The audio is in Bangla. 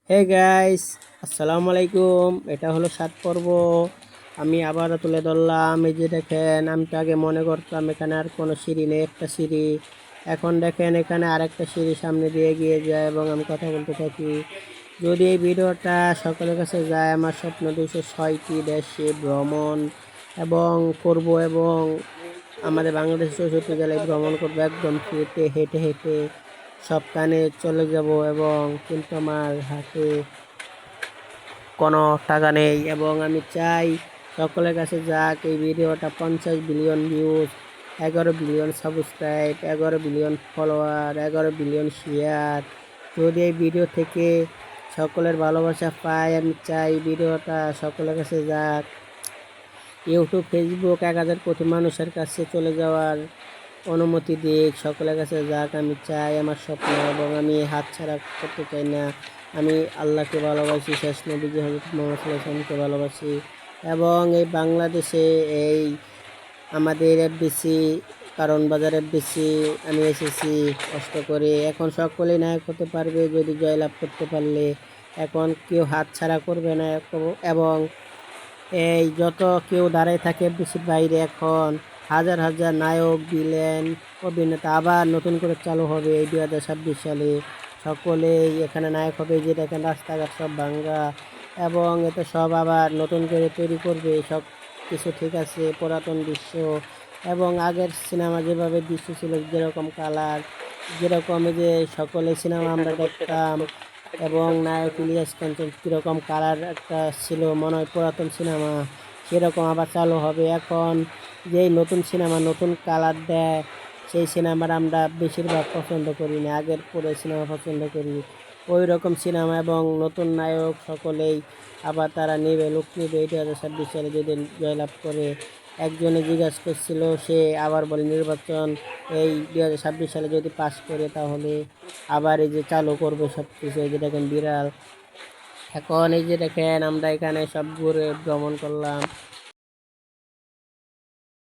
হে গাইস, আসসালামু আলাইকুম। এটা হলো 7 পর্ব। আমি আবারও তুলে ধরলাম। এই যে দেখেন, আমি তো আগে মনে করতাম এখানে আর কোনো সিঁড়ি নেই, একটা সিঁড়ি। এখন দেখেন এখানে আরেকটা সিঁড়ি সামনে দিয়ে এগিয়ে যায় এবং আমি কথা বলতে থাকি। যদি এই ভিডিওটা সকলের কাছে যায়, আমার স্বপ্ন 206টি দেশে ভ্রমণ এবং করব, এবং আমাদের বাংলাদেশের 64 জেলায় ভ্রমণ করবো একদম ফ্রিতে, হেঁটে হেঁটে সবখানে চলে যাব। এবং কিন্তু আমার হাতে কোনো টাকা নেই, এবং আমি চাই সকলের কাছে যাক এই ভিডিওটা। 50 billion views, 11 billion subscribe, 11 billion follower, 11 billion share. যদি এই ভিডিও থেকে সকলের ভালোবাসা পাই, আমি চাই ভিডিওটা সকলের কাছে যাক। ইউটিউব, ফেসবুক 1,000 কোটি মানুষের কাছে চলে যাওয়ার অনুমতি দিক, সকলের কাছে যাক। আমি চাই, আমার স্বপ্ন, এবং আমি হাতছাড়া করতে চাই না। আমি আল্লাহকে ভালোবাসি, শেষ নবীজি হযরত মুহাম্মদ সাল্লাল্লাহু আলাইহি ওয়াসাল্লামকে ভালোবাসি। এবং এই বাংলাদেশে এই আমাদের এফডিসি, কারণ বাজার এফডিসি আমি এসেছি কষ্ট করে। এখন সকলেই নায়ক হতে পারবে যদি জয়লাভ করতে পারলে। এখন কেউ হাতছাড়া করবে না। এবং এই যত কেউ দাঁড়ায় থাকে এফডিসির বাইরে, এখন হাজার হাজার নায়ক, ভিলেন, অভিনেতা আবার নতুন করে চালু হবে এই 2026 সালে। সকলেই এখানে নায়ক হবে। যে দেখেন রাস্তাঘাট সব ভাঙ্গা, এবং এতে সব আবার নতুন করে তৈরি করবে। সব কিছু ঠিক আছে, পুরাতন দৃশ্য এবং আগের সিনেমা যেভাবে দৃশ্য ছিল, যেরকম কালার, যেরকম এই যে সকলে সিনেমা আমরা দেখতাম, এবং নায়ক ইলিয়াস কাঞ্চন কীরকম কালার একটা ছিল, মনে হয় পুরাতন সিনেমা সেরকম আবার চালু হবে। এখন যেই নতুন সিনেমা নতুন কালার দেয়, সেই সিনেমার আমরা বেশিরভাগ পছন্দ করি না, আগের পরে সিনেমা পছন্দ করি। ওই রকম সিনেমা এবং নতুন নায়ক সকলেই আবার তারা নেবে, লোক নেবে এই 2026 সালে যদি জয়লাভ করে। একজনে জিজ্ঞাসা করছিল, সে আবার বলে নির্বাচন এই 2026 সালে যদি পাস করে, তাহলে আবার এই যে চালু করবে সব কিছু। এই যে দেখেন বিড়াল। এখন এই যে দেখেন আমরা এখানে সব ঘুরে ভ্রমণ করলাম,